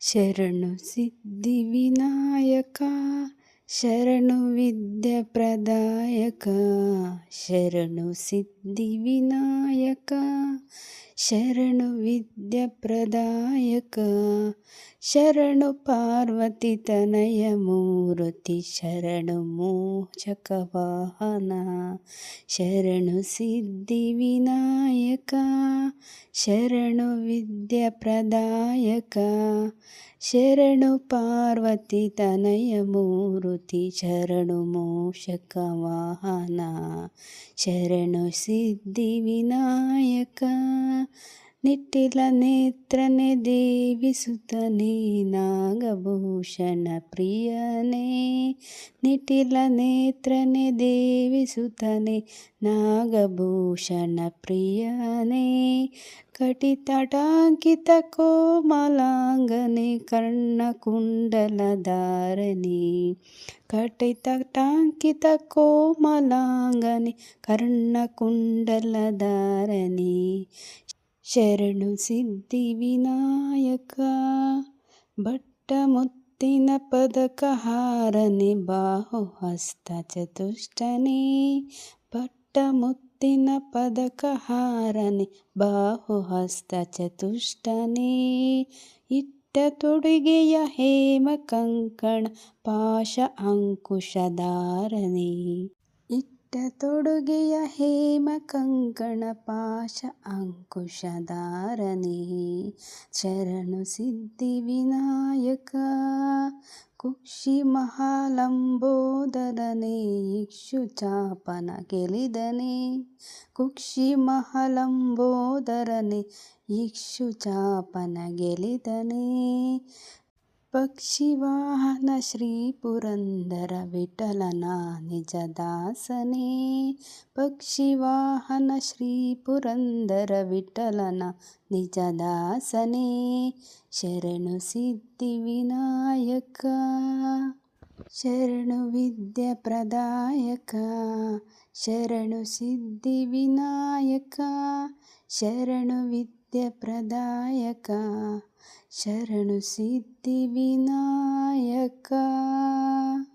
ಶರಣು ಸಿದ್ಧಿವಿನಾಯಕ ಶರಣು ವಿದ್ಯೆ ಪ್ರದಾಯಕ ಶರಣು ಸಿದ್ಧಿವಿನಾಯಕ ಶರಣು ವಿದ್ಯೆ ಪ್ರದಾಯಕ ಶರಣು ಪಾರ್ವತಿ ತನಯ ಮೂರ್ತಿ ಶರಣು ಮೋಚಕ ವಾಹನ ಶರಣು ಸಿದ್ಧಿವಿನಾಯಕ ಶರಣು ವಿದ್ಯೆ ಪ್ರದಾಯಕ ಶರಣು ಪಾರ್ವತಿ ತನಯ ಮೂರ್ತಿ ಶರಣು ಮೋಷಕ ವಾಹನ ಶರಣು ಸಿದ್ಧಿವಿನಾಯಕ ನಿಟ್ಟಿಲ ನೇತ್ರನೆ ದೇವಿ ಸುತನೇ ನಾಗಭೂಷಣ ಪ್ರಿಯನೇ ನಿಟ್ಟಿಲ ನೇತ್ರನೆ ದೇವಿ ಸುತನೇ ನಾಗಭೂಷಣ ಪ್ರಿಯನೇ ಕಟಿತಟಾಂಕಿತ ಕೋಮಲಾಂಗನೆ ಕರ್ಣಕುಂಡಲಧಾರಣೆ ಕಟಿತಟಾಂಕಿತ ಕೋಮಲಾಂಗನೆ ಕರ್ಣಕುಂಡಲಧಾರಣೆ ಶರಣು ಸಿದ್ಧಿವಿನಾಯಕ ಬಟ್ಟ ಮುತ್ತಿನ ಪದಕ ಹಾರನೆ ಬಾಹುಹಸ್ತ ಚತುಷ್ಟನೇ ಬಟ್ಟ ಮುತ್ತಿನ ಪದಕ ಹಾರನೆ ಬಾಹುಹಸ್ತ ಚತುಷ್ಟನೇ ಇಟ್ಟ ತೊಡುಗೆಯ ಹೇಮ ಕಂಕಣ ಪಾಶ ಅಂಕುಶಧಾರಣೆ ತೊಡುಗೆಯ ಹೇಮ ಕಂಕಣ ಪಾಶ ಅಂಕುಶಧಾರಣೆ ಶರಣು ಸಿದ್ಧಿವಿನಾಯಕ ಕುಕ್ಷಿ ಮಹಾಲಂಬೋದರನೇ ಇಕ್ಷುಚಾಪನ ಗೆಲಿದನೆ ಕುಕ್ಷಿ ಮಹಾಲಂಬೋದರನೇ ಇಕ್ಷುಚಾಪನ ಗೆಲಿದನೆ ಪಕ್ಷಿವಾಹನ ಶ್ರೀ ಪುರಂದರ ವಿಠಲನ ನಿಜದಾಸನೇ ಪಕ್ಷಿವಾಹನ ಶ್ರೀ ಪುರಂದರ ವಿಠಲನ ನಿಜದಾಸನೇ ಶರಣು ಸಿದ್ಧಿವಿನಾಯಕ ಶರಣು ವಿದ್ಯೆ ಪ್ರದಾಯಕ ಶರಣು ಸಿದ್ಧಿವಿನಾಯಕ ಶರಣು ವಿದ್ಯೆ ಪ್ರದಾಯಕ ಶರಣು ಸಿದ್ಧಿವಿನಾಯಕ